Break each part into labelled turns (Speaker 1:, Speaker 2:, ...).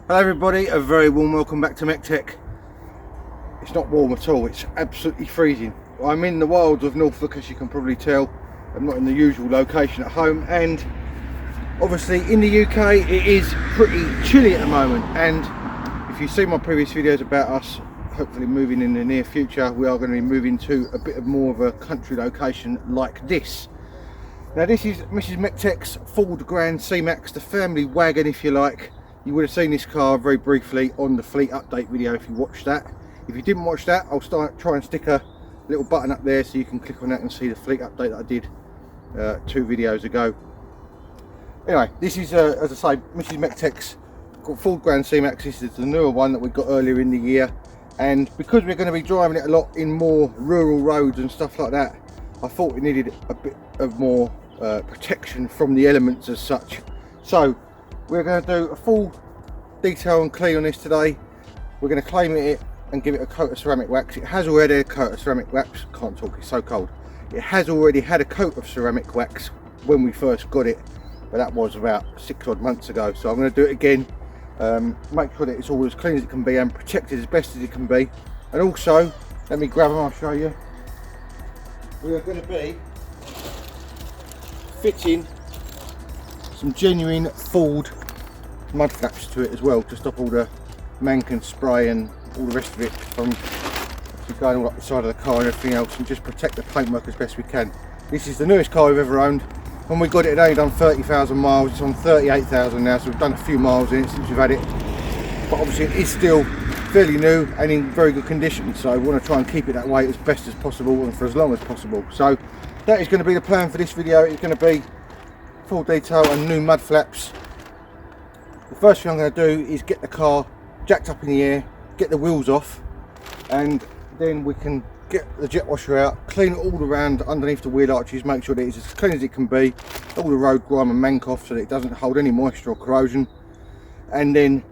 Speaker 1: Hello everybody, a very warm welcome back to MEC-TEC. It's not warm at all, it's absolutely freezing. I'm in the wilds of Norfolk, as you can probably tell. I'm not in the usual location at home, and obviously in the UK it is pretty chilly at the moment. And if you've seen my previous videos about us hopefully moving in the near future, we are going to be moving to a bit more of a country location like this. Now this is Mrs. MEC-TECs Ford Grand Cmax, the family wagon if you like. You would have seen this car very briefly on the fleet update video if you watched that. If you didn't watch that, I'll try and stick a little button up there so you can click on that and see the fleet update that I did 2 videos ago. Anyway, this is as I say, Mrs. MEC-TECs Ford Grand Cmax. This is the newer one that we got earlier in the year, and because we're going to be driving it a lot in more rural roads and stuff like that, I thought we needed a bit of more protection from the elements as such. So we're going to do a full detail and clean on this today. We're going to clean it and give it a coat of ceramic wax. It has already had a coat of ceramic wax. Can't talk, it's so cold. It has already had a coat of ceramic wax when we first got it, but that was about 6 odd months ago. So I'm going to do it again, make sure that it's all as clean as it can be and protected as best as it can be. And also, let me grab them, I'll show you. We are going to be fitting some genuine Ford mud flaps to it as well, to stop all the mankin spray and all the rest of it from going all up the side of the car and everything else, and just protect the paintwork as best we can. This is the newest car we've ever owned. When we got it, it only done 30,000 miles. It's on 38,000 now, so we've done a few miles in it since we've had it, but obviously it is still fairly new and in very good condition, so we want to try and keep it that way as best as possible and for as long as possible. So that is going to be the plan for this video. It's going to be full detail and new mud flaps. The first thing I'm going to do is get the car jacked up in the air, get the wheels off, and then we can get the jet washer out, clean it all around underneath the wheel arches, make sure that it's as clean as it can be, all the road grime and mank off so that it doesn't hold any moisture or corrosion, and then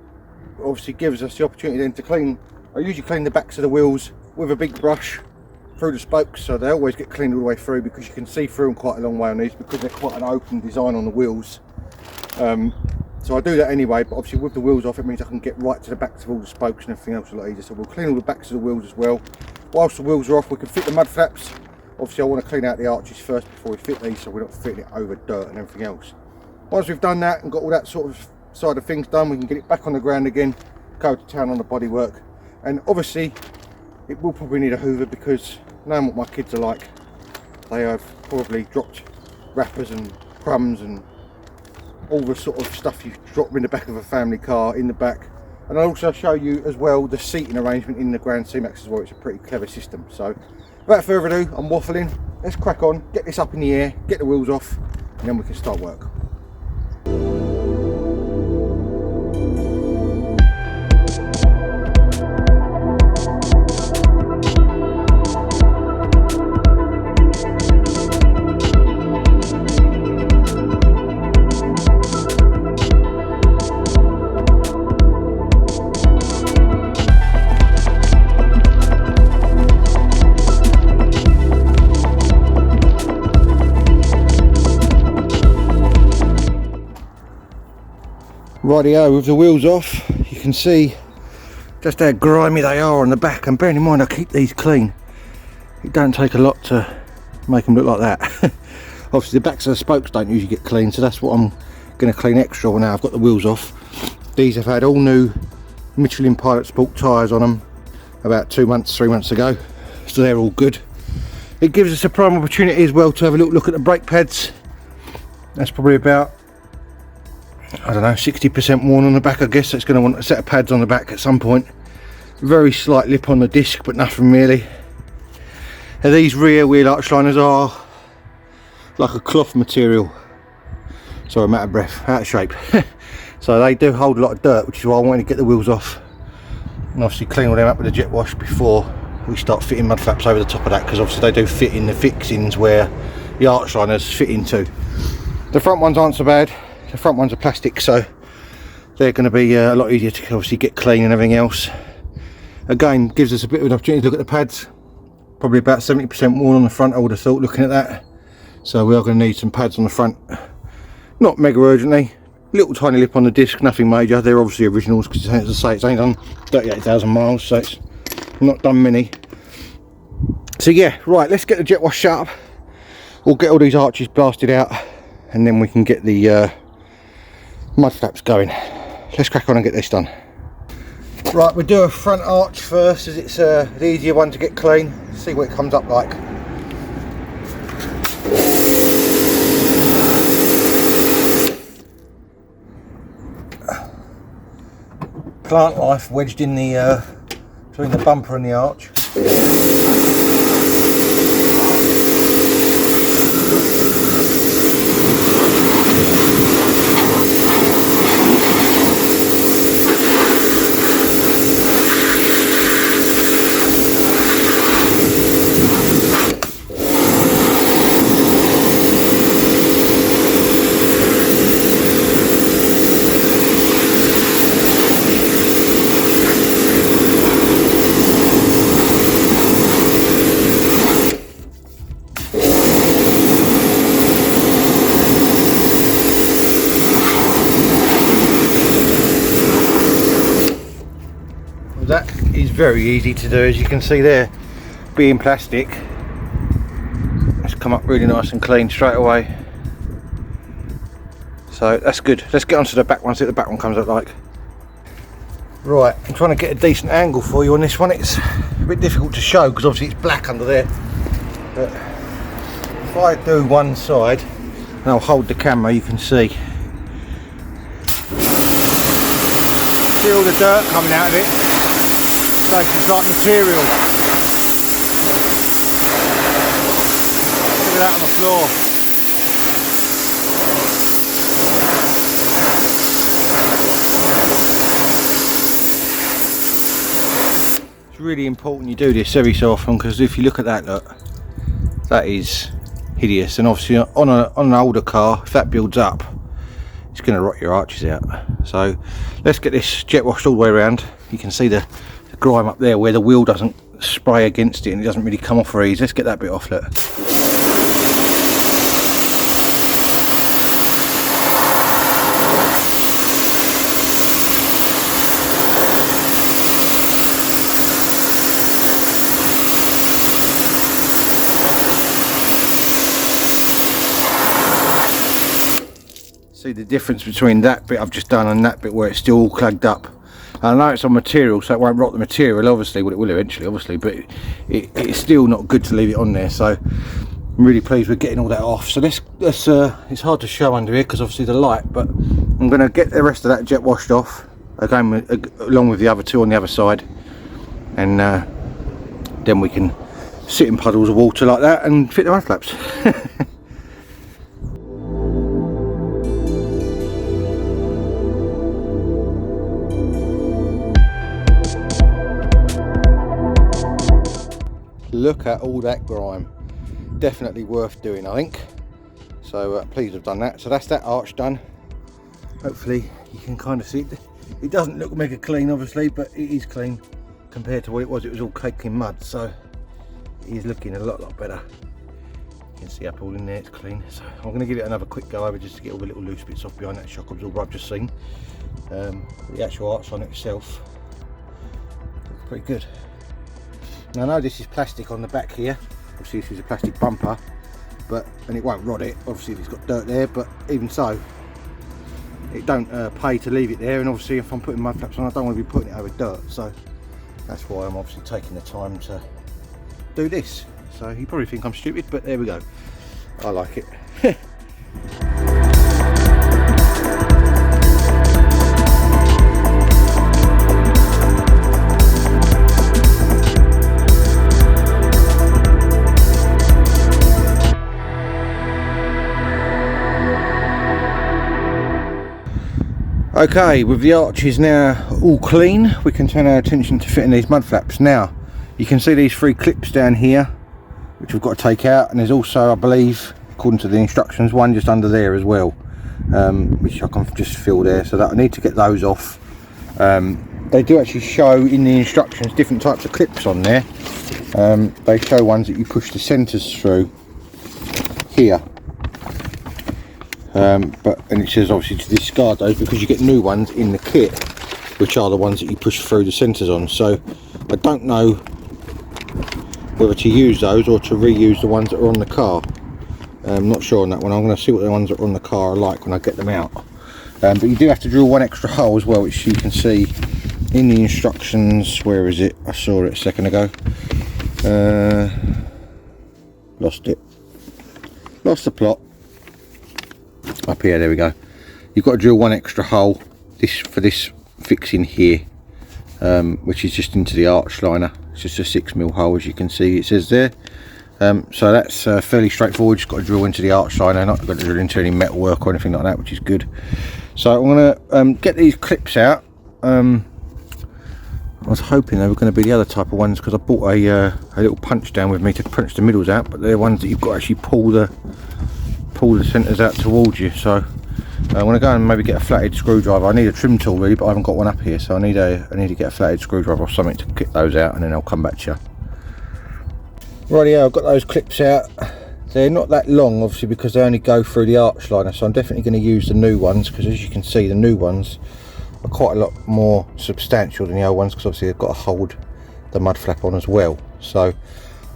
Speaker 1: obviously gives us the opportunity then to clean. I usually clean the backs of the wheels with a big brush through the spokes, so they always get cleaned all the way through, because you can see through them quite a long way on these because they're quite an open design on the wheels. So I do that anyway, but obviously with the wheels off it means I can get right to the backs of all the spokes and everything else a lot easier. So we'll clean all the backs of the wheels as well. Whilst the wheels are off, we can fit the mud flaps. Obviously I want to clean out the arches first before we fit these, so we're not fitting it over dirt and everything else. Once we've done that and got all that sort of side of things done, we can get it back on the ground again, go to town on the bodywork. And obviously it will probably need a hoover, because knowing what my kids are like, they have probably dropped wrappers and crumbs and all the sort of stuff you drop in the back of a family car in the back. And I'll also show you as well the seating arrangement in the Grand Cmax as well. It's a pretty clever system. So without further ado, I'm waffling, let's crack on, get this up in the air, get the wheels off, and then we can start work. Rightio, with the wheels off, you can see just how grimy they are on the back, and bearing in mind I keep these clean, it don't take a lot to make them look like that. Obviously the backs of the spokes don't usually get clean, so that's what I'm going to clean extra now I've got the wheels off. These have had all new Michelin Pilot Sport tyres on them about 3 months ago, so they're all good. It gives us a prime opportunity as well to have a little look at the brake pads. That's probably about, I don't know, 60% worn on the back. I guess it's going to want a set of pads on the back at some point. Very slight lip on the disc, but nothing really. Now these rear wheel arch liners are like a cloth material. Sorry, I'm out of breath, out of shape. So they do hold a lot of dirt, which is why I wanted to get the wheels off and obviously clean all them up with a jet wash before we start fitting mud flaps over the top of that, because obviously they do fit in the fixings where the arch liners fit into. The front ones aren't so bad. The front ones are plastic, so they're going to be a lot easier to obviously get clean and everything else. Again, gives us a bit of an opportunity to look at the pads. Probably about 70% worn on the front, I would have thought, looking at that. So we are going to need some pads on the front. Not mega urgently, Little tiny lip on the disc, nothing major. They're obviously originals because, as I say, it's only done 38,000 miles, so it's not done many. So yeah, right, let's get the jet wash shut up. We'll get all these arches blasted out, and then we can get the mud flaps going. Let's crack on and get this done. Right, we'll do a front arch first, as it's the easier one to get clean. See what it comes up like. Plant life wedged in the between the bumper and the arch. That is very easy to do, as you can see there, being plastic. It's come up really nice and clean straight away. So that's good. Let's get onto the back one, see what the back one comes up like. Right, I'm trying to get a decent angle for you on this one. It's a bit difficult to show because obviously it's black under there. But if I do one side and I'll hold the camera, you can see. See all the dirt coming out of it. It's like material. Look at that on the floor. It's really important you do this every so often, because if you look at that, look, that is hideous. And obviously on an older car, if that builds up, it's going to rot your arches out. So let's get this jet washed all the way around. You can see the grime up there where the wheel doesn't spray against it and it doesn't really come off very easy. Let's get that bit off, look. See the difference between that bit I've just done and that bit where it's still all plugged up. I know it's on material, so it won't rot the material, obviously. Well, it will eventually, obviously, but it's still not good to leave it on there. So I'm really pleased with getting all that off. So let's it's hard to show under here because obviously the light, but I'm going to get the rest of that jet washed off again, along with the other two on the other side, and then we can sit in puddles of water like that and fit the mud flaps. Look at all that grime. Definitely worth doing, I think. So pleased I've done that. So that's that arch done. Hopefully you can kind of see it. It doesn't look mega clean, obviously, but it is clean compared to what it was. It was all caked in mud, so it is looking a lot better. You can see up all in there, it's clean. So I'm going to give it another quick go over just to get all the little loose bits off behind that shock absorber I've just seen. The actual arch on itself looks pretty good. Now I know this is plastic on the back here, obviously this is a plastic bumper, and it won't rot it, obviously if it's got dirt there, but even so, it don't pay to leave it there, and obviously if I'm putting mud flaps on, I don't want to be putting it over dirt, so that's why I'm obviously taking the time to do this. So you probably think I'm stupid, but there we go, I like it. Okay, with the arches now all clean, we can turn our attention to fitting these mud flaps. Now, you can see these 3 clips down here, which we've got to take out, and there's also, I believe, according to the instructions, one just under there as well, which I can just fill there, so that I need to get those off. They do actually show in the instructions different types of clips on there. They show ones that you push the centres through here. and it says obviously to discard those because you get new ones in the kit, which are the ones that you push through the centres on. So I don't know whether to use those or to reuse the ones that are on the car. I'm not sure on that one. I'm going to see what the ones that are on the car are like when I get them out. But you do have to drill one extra hole as well, which you can see in the instructions. Where is it? I saw it a second ago. Lost it. Lost the plot. Up here, there we go. You've got to drill one extra hole for this fixing here, which is just into the arch liner. It's just a 6mm hole, as you can see it says there. So that's fairly straightforward. Just got to drill into the arch liner, not got to drill into any metal work or anything like that, which is good. So I'm going to get these clips out. I was hoping they were going to be the other type of ones, because I bought a little punch down with me to punch the middles out, but they're ones that you've got to actually pull the centres out towards you. So I want to go and maybe get a flathead screwdriver. I need a trim tool really, but I haven't got one up here, so I need to get a flathead screwdriver or something to get those out, and then I'll come back to you. Rightio, I've got those clips out. They're not that long, obviously, because they only go through the arch liner, so I'm definitely going to use the new ones, because as you can see, the new ones are quite a lot more substantial than the old ones, because obviously they've got to hold the mud flap on as well. So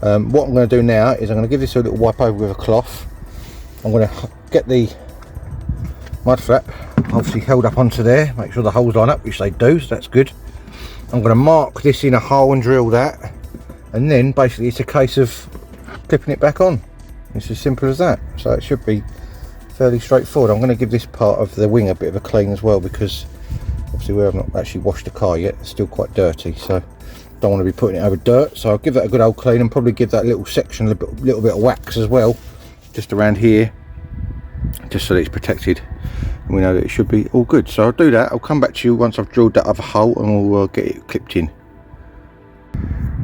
Speaker 1: what I'm going to do now is I'm going to give this a little wipe over with a cloth. I'm going to get the mud flap obviously held up onto there, make sure the holes line up, which they do, so that's good. I'm going to mark this in a hole and drill that, and then basically it's a case of clipping it back on. It's as simple as that. So it should be fairly straightforward. I'm going to give this part of the wing a bit of a clean as well, because obviously we haven't actually washed the car yet, it's still quite dirty, so don't want to be putting it over dirt. So I'll give that a good old clean, and probably give that little section a little bit of wax as well, just around here, just so that it's protected and we know that it should be all good. So I'll do that. I'll come back to you once I've drilled that other hole, and we'll get it clipped in.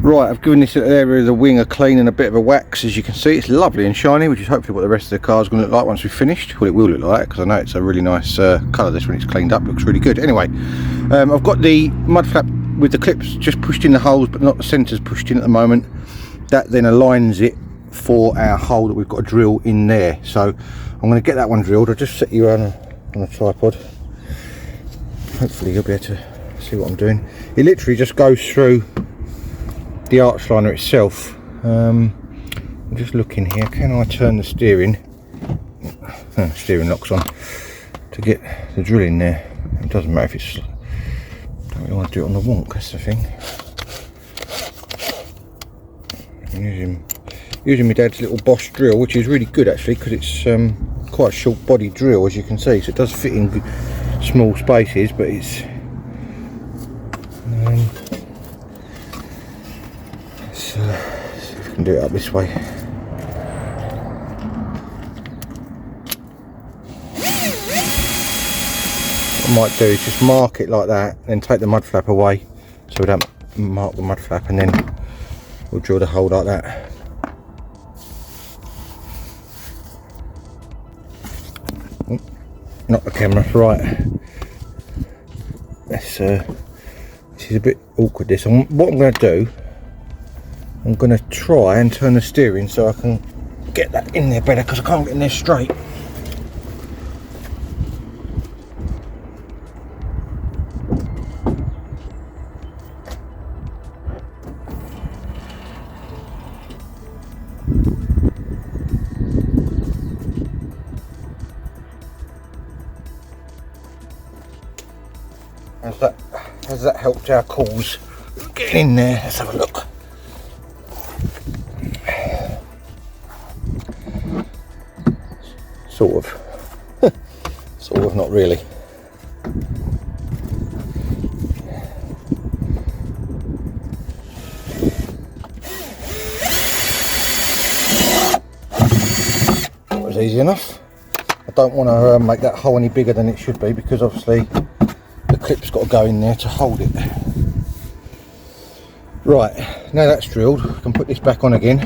Speaker 1: Right, I've given this little area of the wing a clean and a bit of a wax. As you can see, it's lovely and shiny, which is hopefully what the rest of the car is going to look like once we've finished. Well, it will look like, because I know it's a really nice colour. This when it's cleaned up looks really good. Anyway, I've got the mud flap with the clips just pushed in the holes, but not the centres pushed in at the moment. That then aligns it for our hole that we've got to drill in there. So I'm going to get that one drilled. I'll just set you on a tripod. Hopefully you'll be able to see what I'm doing. It literally just goes through the arch liner itself. I'm just looking here. Can I turn the steering? Steering lock's on to get the drill in there. It doesn't matter if it's. Don't really want to do it on the wonk. That's the thing. I'm using my dad's little Bosch drill, which is really good actually, because it's quite a short body drill, as you can see, so it does fit in small spaces, but it's let's see if we can do it up this way. What I might do is just mark it like that, then take the mud flap away so we don't mark the mud flap, and then we'll drill the hole like that. Not the camera, right. This is a bit awkward this. What I'm going to do, I'm going to try and turn the steering so I can get that in there better, because I can't get in there straight. Has that helped our cause getting in there? Let's have a look. Sort of. Sort of, not really. That was easy enough. I don't want to make that hole any bigger than it should be, because obviously the clip's got to go in there to hold it. Right, now that's drilled, we can put this back on again.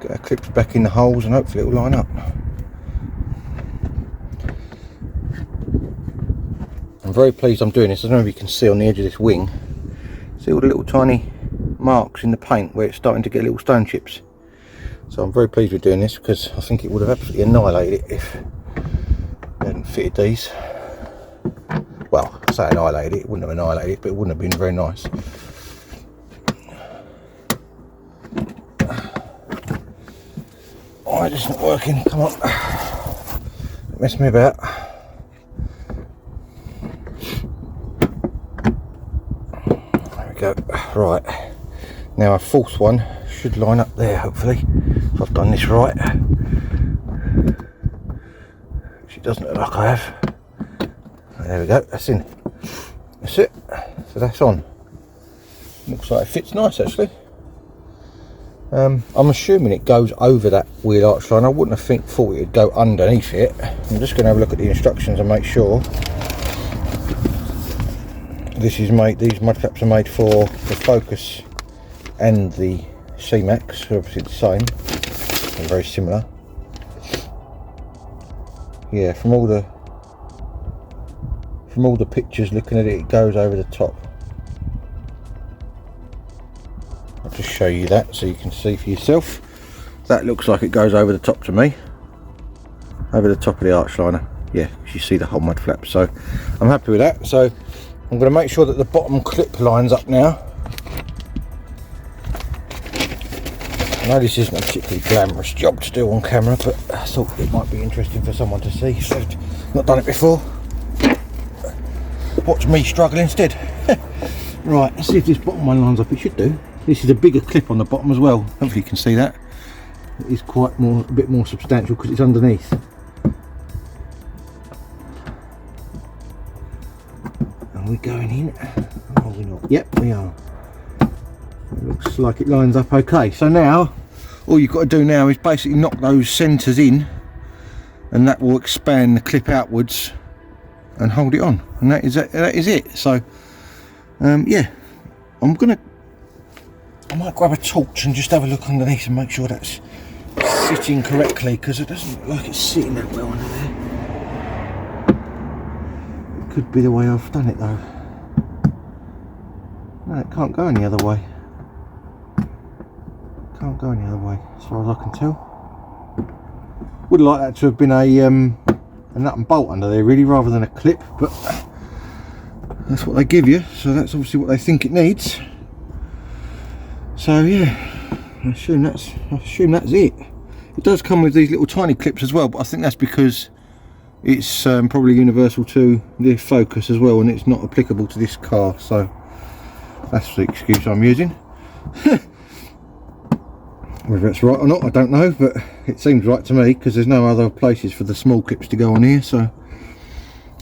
Speaker 1: Get our clips back in the holes, and hopefully it'll line up. I'm very pleased I'm doing this. I don't know if you can see on the edge of this wing, see all the little tiny marks in the paint where it's starting to get little stone chips. So I'm very pleased with doing this, because I think it would have absolutely annihilated it if we hadn't fitted these. Well, I say annihilated it, it wouldn't have annihilated it, but it wouldn't have been very nice. Oh, it's not working, come on. Don't mess me about. There we go. Right, now a fourth one should line up there, hopefully, if I've done this right, which it doesn't look like I have. There we go, that's in. That's it. So that's on. Looks like it fits nice, actually. I'm assuming it goes over that wheel arch line. I wouldn't have thought it'd go underneath it. I'm just going to have a look at the instructions and make sure. This is made. These mud flaps are made for the Focus and the C-Max. Obviously the same and very similar. Yeah, from all the pictures looking at it, it goes over the top. I'll just show you that so you can see for yourself. That looks like it goes over the top to me, over the top of the arch liner. Yeah, you see the whole mud flap, so I'm happy with that. So I'm going to make sure that the bottom clip lines up now. I know this isn't a particularly glamorous job to do on camera, but I thought it might be interesting for someone to see. So I've not done it before. Watch me struggle instead. Right, let's see if this bottom one lines up. It should do. This is a bigger clip on the bottom as well. Hopefully you can see that. It is quite a bit more substantial because it's underneath. Are we going in? Are we not? Yep, we are. Looks like it lines up okay. So now, all you've got to do now is basically knock those centres in, and that will expand the clip outwards and hold it on. And that is it. So, yeah, I might grab a torch and just have a look underneath and make sure that's sitting correctly, because it doesn't look like it's sitting that well under there. It could be the way I've done it though. No, it can't go any other way. Can't go any other way, as far as I can tell. Would like that to have been a nut and bolt under there, really, rather than a clip, but that's what they give you, so that's obviously what they think it needs. So yeah, I assume that's it. It does come with these little tiny clips as well, but I think that's because it's probably universal to the Focus as well, and it's not applicable to this car, so that's the excuse I'm using. Whether it's right or not, I don't know, but it seems right to me, because there's no other places for the small clips to go on here. So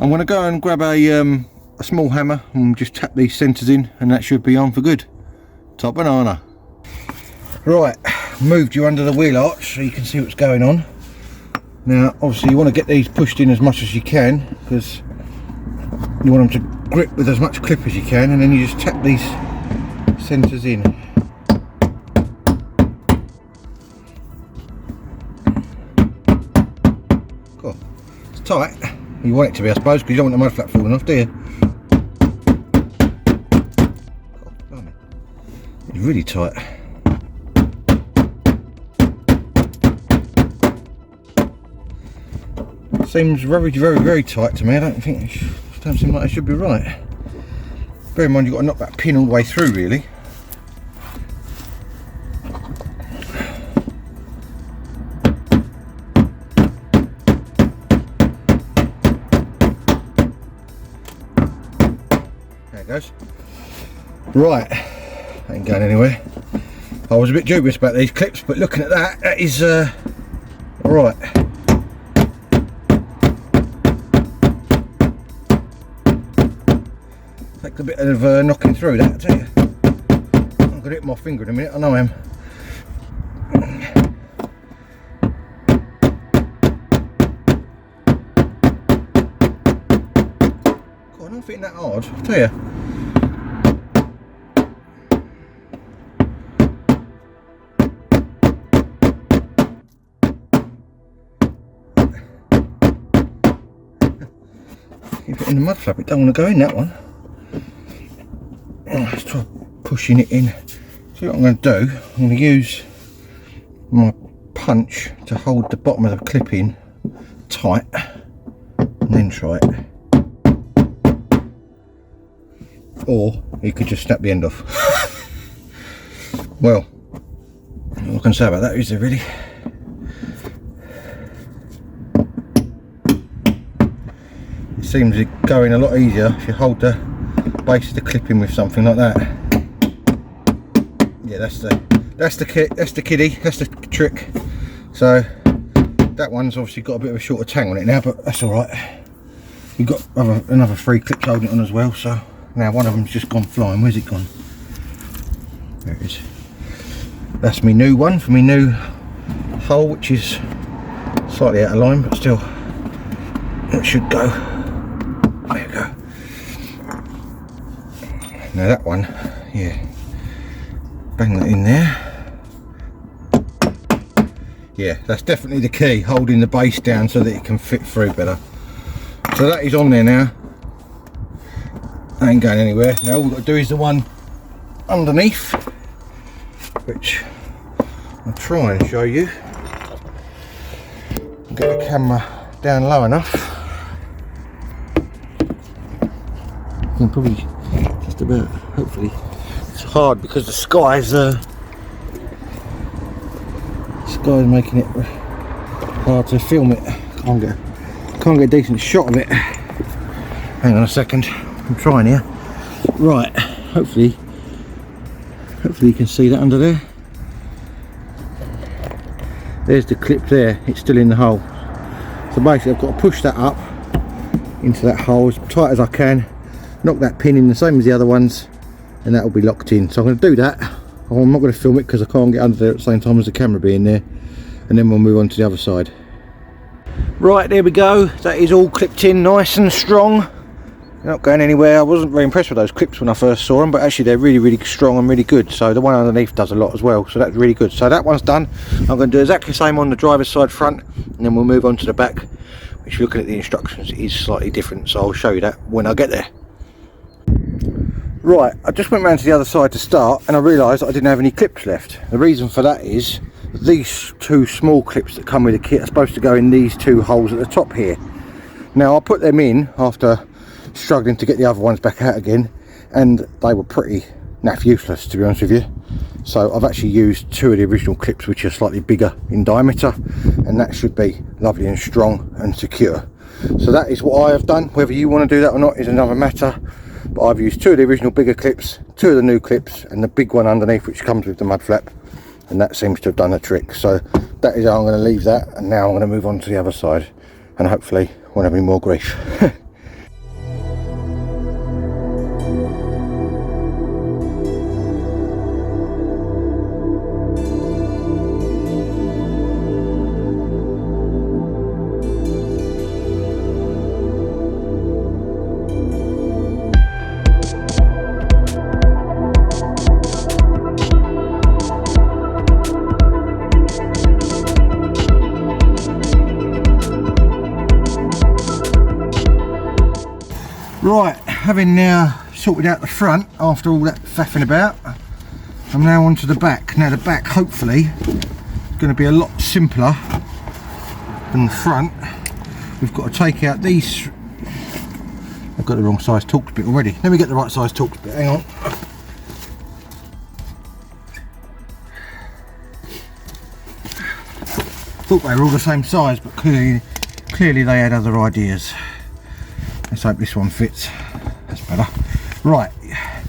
Speaker 1: I'm going to go and grab a small hammer and just tap these centres in, and that should be on for good. Top banana. Right, moved you under the wheel arch so you can see what's going on. Now obviously you want to get these pushed in as much as you can, because you want them to grip with as much clip as you can, and then you just tap these centres in. Cool. It's tight. You want it to be, I suppose, because you don't want the mud flap falling off, do you? It's really tight. Seems very, very, very tight to me. I don't seem like it should be right. Bear in mind you've got to knock that pin all the way through, really. There it goes. Right. Ain't going anywhere. I was a bit dubious about these clips, but looking at that, that is alright. Takes a bit of knocking through that, I tell you. I'm going to hit my finger in a minute, I know I am. God, I'm not fitting that hard, I tell you. Keep it in the mud flap, it don't want to go in that one. Oh, let's try pushing it in. See what I'm going to do, I'm going to use my punch to hold the bottom of the clip in tight and then try it. Or you could just snap the end off. Well, what I can say about that is there really. It seems to go in a lot easier if you hold the base of the clip in with something like that. Yeah, that's the kiddie, that's the trick. So that one's obviously got a bit of a shorter tang on it now, but that's all right. You've got another 3 clips holding it on as well. So now one of them's just gone flying. Where's it gone? There it is. That's my new one for my new hole, which is slightly out of line, but still it should go. There you go. Now that one, yeah, bang that in there. Yeah, that's definitely the key, holding the base down so that it can fit through better. So that is on there now. That ain't going anywhere. Now all we've got to do is the one underneath, which I'll try and show you. Get the camera down low enough. You can probably just about, hopefully. It's hard because the sky's making it hard to film it. Can't get a decent shot of it. Hang on a second, I'm trying here. Right, hopefully you can see that under there. There's the clip there, it's still in the hole. So basically I've got to push that up into that hole as tight as I can, knock that pin in the same as the other ones, and that will be locked in. So I'm going to do that. I'm not going to film it because I can't get under there at the same time as the camera being there, and then we'll move on to the other side. Right, there we go. That is all clipped in nice and strong. They're not going anywhere. I wasn't very impressed with those clips when I first saw them, but actually they're really strong and really good. So the one underneath does a lot as well, so that's really good. So that one's done. I'm going to do exactly the same on the driver's side front, and then we'll move on to the back, which, looking at the instructions, is slightly different, so I'll show you that when I get there. Right, I just went round to the other side to start, and I realised I didn't have any clips left. The reason for that is these 2 small clips that come with the kit are supposed to go in these 2 holes at the top here. Now I put them in after struggling to get the other ones back out again, and they were pretty naff useless, to be honest with you. So I've actually used 2 of the original clips, which are slightly bigger in diameter, and that should be lovely and strong and secure. So that is what I have done. Whether you want to do that or not is another matter, but I've used 2 of the original bigger clips, 2 of the new clips, and the big one underneath, which comes with the mud flap, and that seems to have done the trick. So that is how I'm going to leave that, and now I'm going to move on to the other side, and hopefully won't have any more grief. Right, having now sorted out the front after all that faffing about, I'm now onto the back. Now the back, hopefully, is going to be a lot simpler than the front. We've got to take out these. I've got the wrong size Torx bit already. Let me get the right size Torx bit, hang on. Thought they were all the same size, but clearly they had other ideas. Let's hope this one fits. That's better. Right,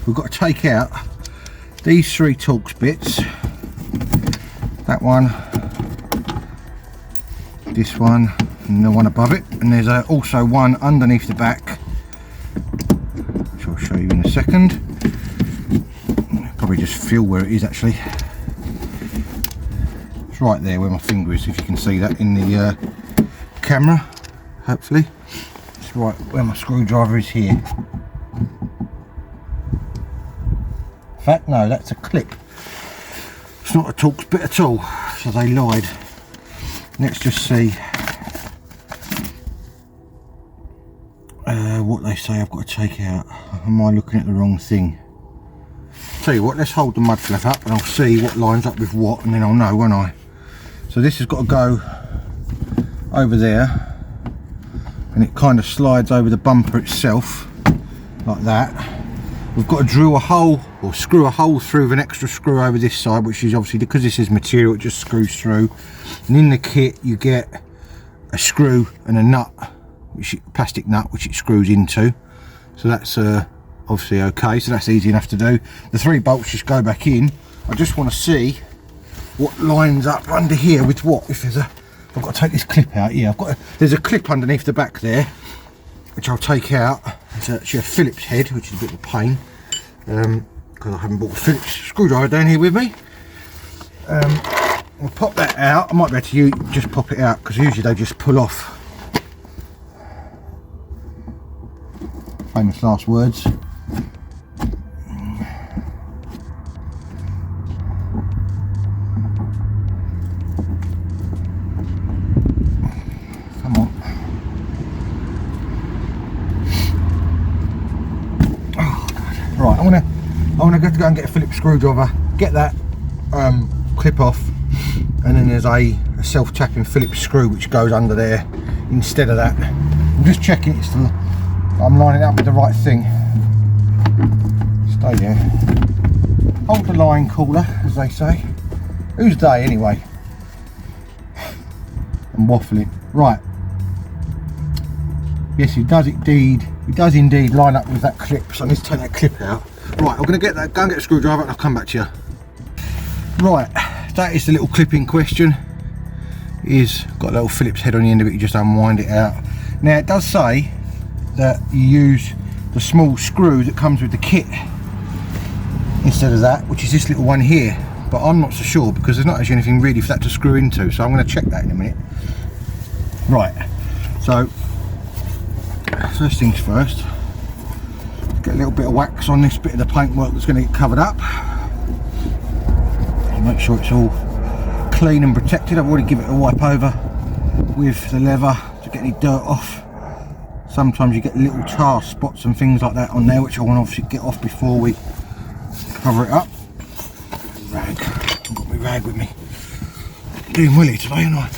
Speaker 1: we've got to take out these 3 Torx bits. That one, this one, and the one above it. And there's also one underneath the back, which I'll show you in a second. Probably just feel where it is actually. It's right there where my finger is, if you can see that in the camera, hopefully. Right where my screwdriver is here. In fact, no, that's a clip. It's not a Torx bit at all, so they lied. Let's just see what they say I've got to take out. Am I looking at the wrong thing? Tell you what, let's hold the mud flap up and I'll see what lines up with what, and then I'll know, won't I? So this has got to go over there, and it kind of slides over the bumper itself like that. We've got to drill a hole or screw a hole through with an extra screw over this side, which is obviously, because this is material, it just screws through. And in the kit you get a screw and a nut, plastic nut, which it screws into. So that's obviously okay, so that's easy enough to do. The 3 bolts just go back in. I just want to see what lines up under here with what. If there's a, I've got to take this clip out. Yeah, there's a clip underneath the back there, which I'll take out. It's actually a Phillips head, which is a bit of a pain, because I haven't brought a Phillips screwdriver down here with me. We'll pop that out. I might be able to just pop it out, because usually they just pull off. Famous last words. Come on. Oh God. Right, I want to go and get a Phillips screwdriver, get that clip off, and then there's a self-tapping Phillips screw which goes under there instead of that. I'm just checking it's still, I'm lining it up with the right thing. Stay there. Hold the line, caller, as they say. Who's they anyway? I'm waffling. Right. Yes, it does indeed line up with that clip, so I need to take that clip out. Right, I'm going to go and get a screwdriver and I'll come back to you. Right, that is the little clip in question. It's got a little Phillips head on the end of it, you just unwind it out. Now it does say that you use the small screw that comes with the kit instead of that, which is this little one here, but I'm not so sure because there's not actually anything really for that to screw into, so I'm going to check that in a minute. Right, so first things first, get a little bit of wax on this bit of the paintwork that's going to get covered up. Make sure it's all clean and protected. I've already given it a wipe over with the leather to get any dirt off. Sometimes you get little tar spots and things like that on there, which I want to obviously get off before we cover it up. Rag, I've got my rag with me. Doing willy today, ain't I?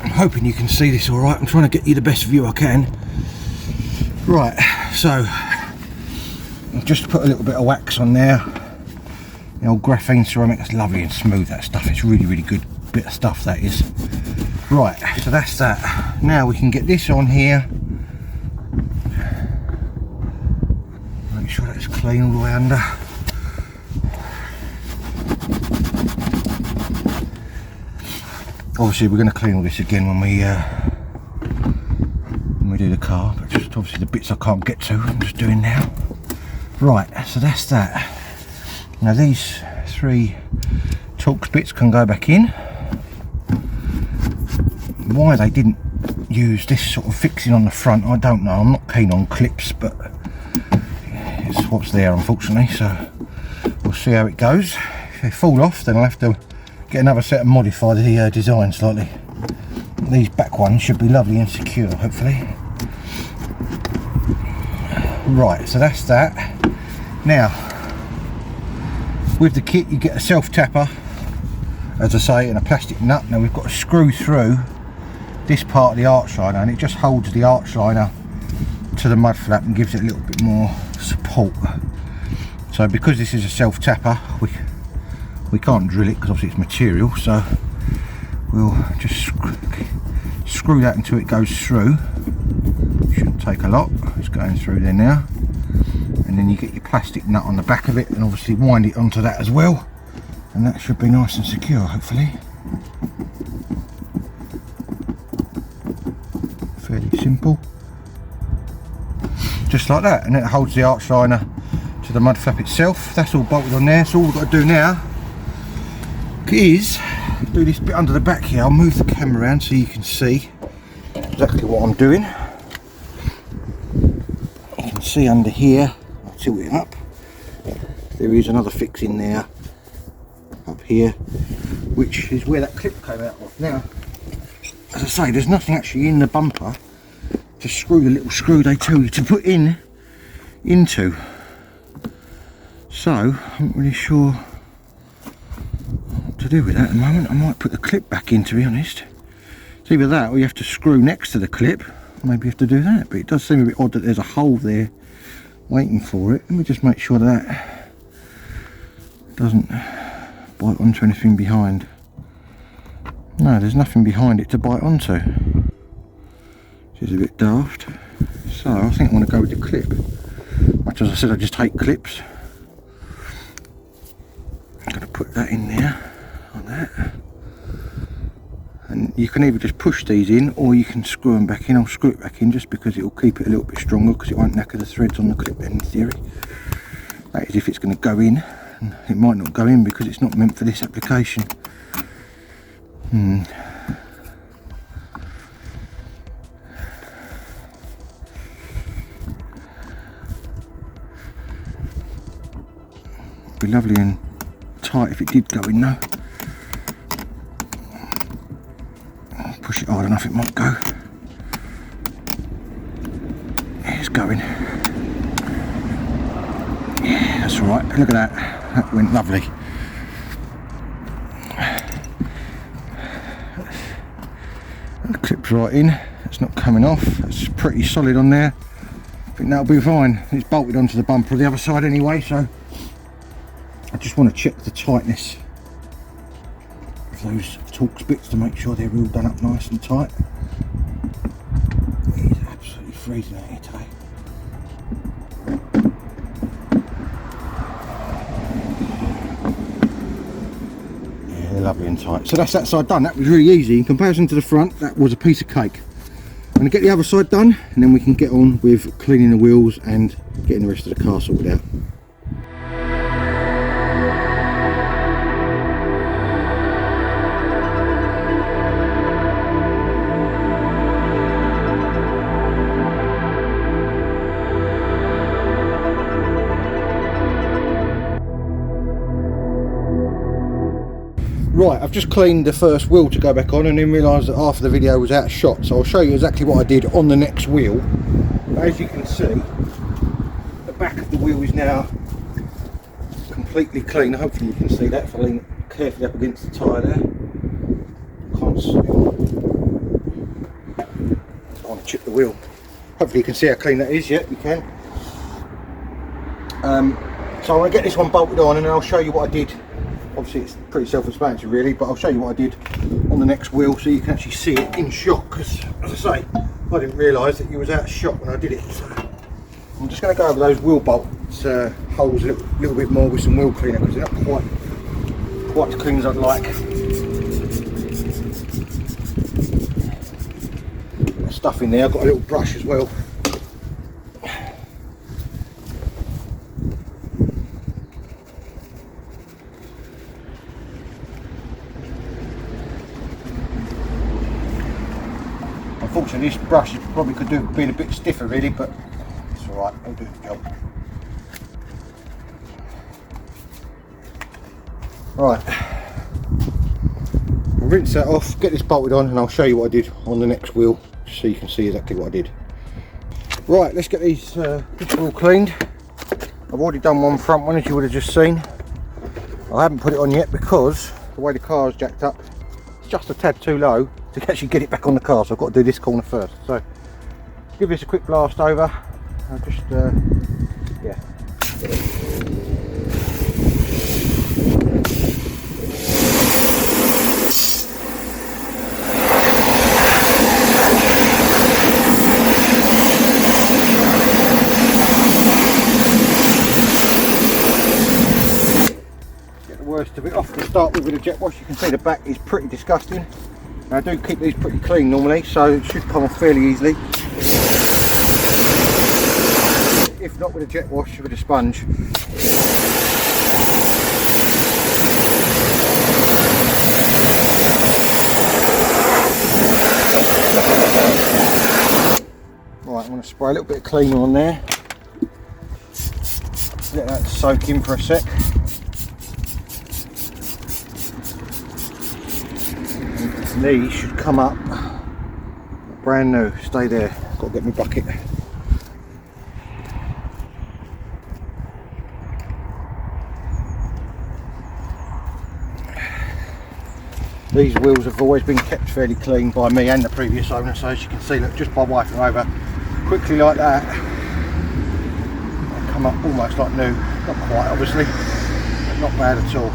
Speaker 1: I'm hoping you can see this all right. I'm trying to get you the best view I can. Right, so I've just put a little bit of wax on there. The old graphene ceramic, that's lovely and smooth, that stuff. It's really, really good bit of stuff, that is. Right, so that's that. Now we can get this on here. Make sure that's clean all the way under. Obviously we're going to clean all this again when we do the car, but just obviously the bits I can't get to, I'm just doing now. Right, so that's that. Now these 3 Torx bits can go back in. Why they didn't use this sort of fixing on the front, I don't know. I'm not keen on clips, but it's what's there unfortunately, so we'll see how it goes. If they fall off, then I'll have to get another set and modify the design slightly. These back ones should be lovely and secure, hopefully. Right, so that's that. Now, with the kit you get a self-tapper, as I say, and a plastic nut. Now we've got to screw through this part of the arch liner, and it just holds the arch liner to the mud flap and gives it a little bit more support. So because this is a self-tapper, we can't drill it because obviously it's material, so we'll just screw that until it goes through. Shouldn't take a lot, it's going through there now. And then you get your plastic nut on the back of it and obviously wind it onto that as well, and that should be nice and secure, hopefully. Fairly simple, just like that, and it holds the arch liner to the mud flap itself. That's all bolted on there, so all we've got to do now is do this bit under the back here. I'll move the camera around so you can see exactly what I'm doing. You can see under here, I'll tilt it up, there is another fix in there up here, which is where that clip came out of. Now, as I say, there's nothing actually in the bumper to screw the little screw they tell you to put into. So I'm not really sure what to do with that at the moment. I might put the clip back in, to be honest. It's either that or you have to screw next to the clip. Maybe you have to do that, but it does seem a bit odd that there's a hole there waiting for it. Let me just make sure that doesn't bite onto anything behind. No, there's nothing behind it to bite onto, which is a bit daft. So I think I want to go with the clip. Much as I said, I just hate clips. I'm going to put that in there, like that. And you can either just push these in, or you can screw them back in. I'll screw it back in just because it will keep it a little bit stronger, because it won't knacker the threads on the clip then, in theory. That is if it's going to go in. And it might not go in because it's not meant for this application. Be lovely and tight if it did go in though. I'll push it hard enough, it might go. Yeah, it's going. Yeah, that's alright. Look at that. That went lovely. The clip's right in. It's not coming off. It's pretty solid on there. I think that'll be fine. It's bolted onto the bumper on the other side anyway, so I just want to check the tightness of those Torx bits to make sure they're all done up nice and tight. It is absolutely freezing out here today. Yeah, they're lovely and tight. So that's that side done. That was really easy. In comparison to the front, that was a piece of cake. I'm going to get the other side done, and then we can get on with cleaning the wheels and getting the rest of the car sorted out. Right, I've just cleaned the first wheel to go back on, and then realised that half of the video was out of shot, so I'll show you exactly what I did on the next wheel. As you can see, the back of the wheel is now completely clean. Hopefully you can see that if I lean carefully up against the tyre there. Can't see. I want to chip the wheel. Hopefully you can see how clean that is. Yeah, you can. So I'm going to get this one bolted on, and then I'll show you what I did. Obviously it's pretty self-explanatory really, but I'll show you what I did on the next wheel so you can actually see it in shot, because as I say, I didn't realise that you was out of shot when I did it. So I'm just going to go over those wheel bolts holes a little bit more with some wheel cleaner, because they're not quite as clean as I'd like. Got stuff in there. I've got a little brush as well. Unfortunately, this brush probably could do being a bit stiffer really, but it's alright, it'll do the job. Right, I'll rinse that off, get this bolted on, and I'll show you what I did on the next wheel, just so you can see exactly what I did. Right, let's get this wheel cleaned. I've already done one front one, as you would have just seen. I haven't put it on yet because the way the car is jacked up, it's just a tad too low to actually get it back on the car, so I've got to do this corner first. So give this a quick blast over. I'll just yeah. Get the worst of it off to start with a jet wash. You can see the back is pretty disgusting. I do keep these pretty clean normally, so it should come off fairly easily. If not with a jet wash, with a sponge. Right, I'm going to spray a little bit of cleaner on there. Let that soak in for a sec. These should come up brand new. Stay there. Got to get my bucket. These wheels have always been kept fairly clean by me and the previous owner, so as you can see, look, just by wiping over quickly like that, they come up almost like new. Not quite obviously, but not bad at all.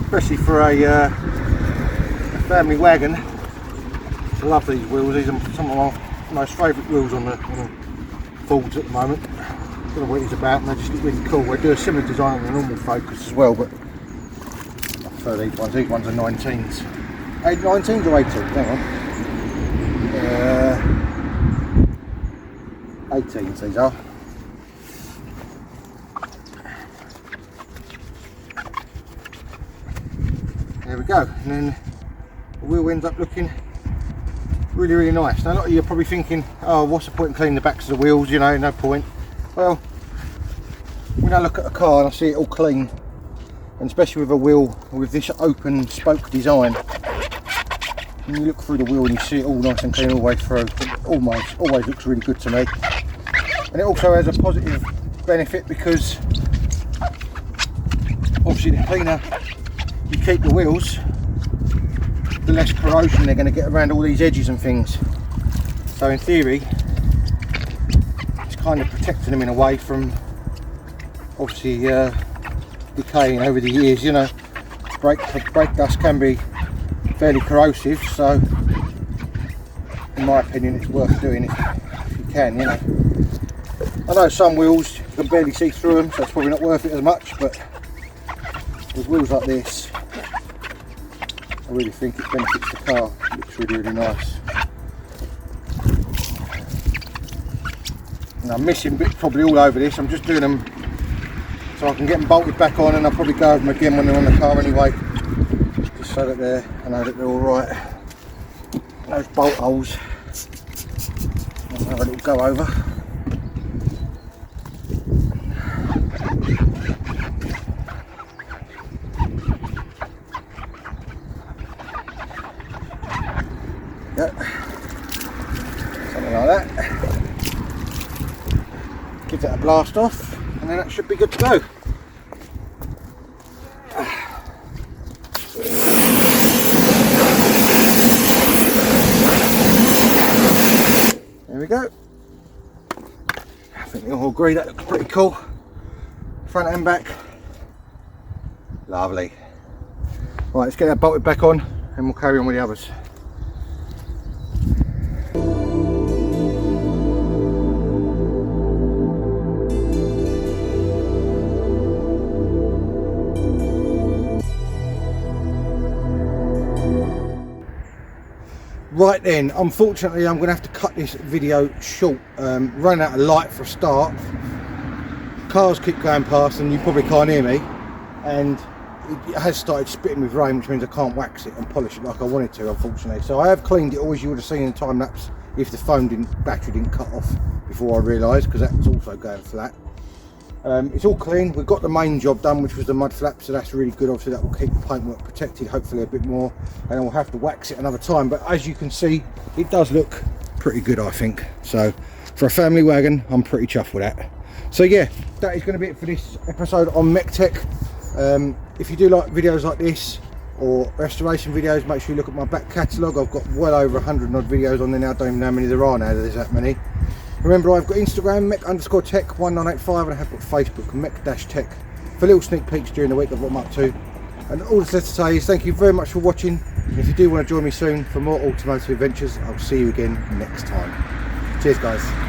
Speaker 1: Especially for a family wagon. I love these wheels. These are some of my most favourite wheels on the Fords at the moment. I don't know what it's about, and they just look really cool. They do a similar design on the normal Focus as well, but I prefer these ones. These ones are 19s. 19s or 18s? Hang on. 18s these are. There we go. And then the wheel ends up looking really, really nice. Now a lot of you are probably thinking, oh, what's the point in cleaning the backs of the wheels, you know, no point. Well, when I look at a car and I see it all clean, and especially with a wheel with this open spoke design, and you look through the wheel and you see it all nice and clean all the way through, it always looks really good to me. And it also has a positive benefit because obviously the cleaner you keep the wheels, the less corrosion they're going to get around all these edges and things. So in theory, it's kind of protecting them in a way from obviously decaying over the years. You know, brake dust can be fairly corrosive, so in my opinion it's worth doing if you can, you know. I know some wheels you can barely see through them, so it's probably not worth it as much, but with wheels like this, I really think it benefits the car. It looks really, really nice. And I'm missing bits probably all over this. I'm just doing them so I can get them bolted back on, and I'll probably go over them again when they're on the car anyway, just so that I know that they're all right. Those bolt holes, I'll have a little go over. Something like that. Give that a blast off, and then that should be good to go. There we go. I think we all agree that looks pretty cool. Front and back. Lovely. Right, let's get that bolted back on and we'll carry on with the others. Right then, unfortunately I'm going to have to cut this video short. Running out of light for a start. Cars keep going past and you probably can't hear me, and it has started spitting with rain, which means I can't wax it and polish it like I wanted to, unfortunately. So I have cleaned it all, as you would have seen in the time lapse, if the battery didn't cut off before I realised, because that's also going flat. It's all clean. We've got the main job done, which was the mud flap, so that's really good. Obviously that will keep the paintwork protected, hopefully a bit more, and then we'll have to wax it another time. But as you can see, it does look pretty good, I think. So for a family wagon, I'm pretty chuffed with that. So yeah, that is going to be it for this episode on MEC-TEC. If you do like videos like this or restoration videos, make sure you look at my back catalogue. I've got well over 100 odd videos on there now. I don't even know how many there are now, there's that many. Remember, I've got Instagram, MEC_TEC1985, and I have got Facebook, MEC-TEC, for little sneak peeks during the week of what I'm up to. And all that's left to say is thank you very much for watching. And if you do want to join me soon for more automotive adventures, I'll see you again next time. Cheers guys.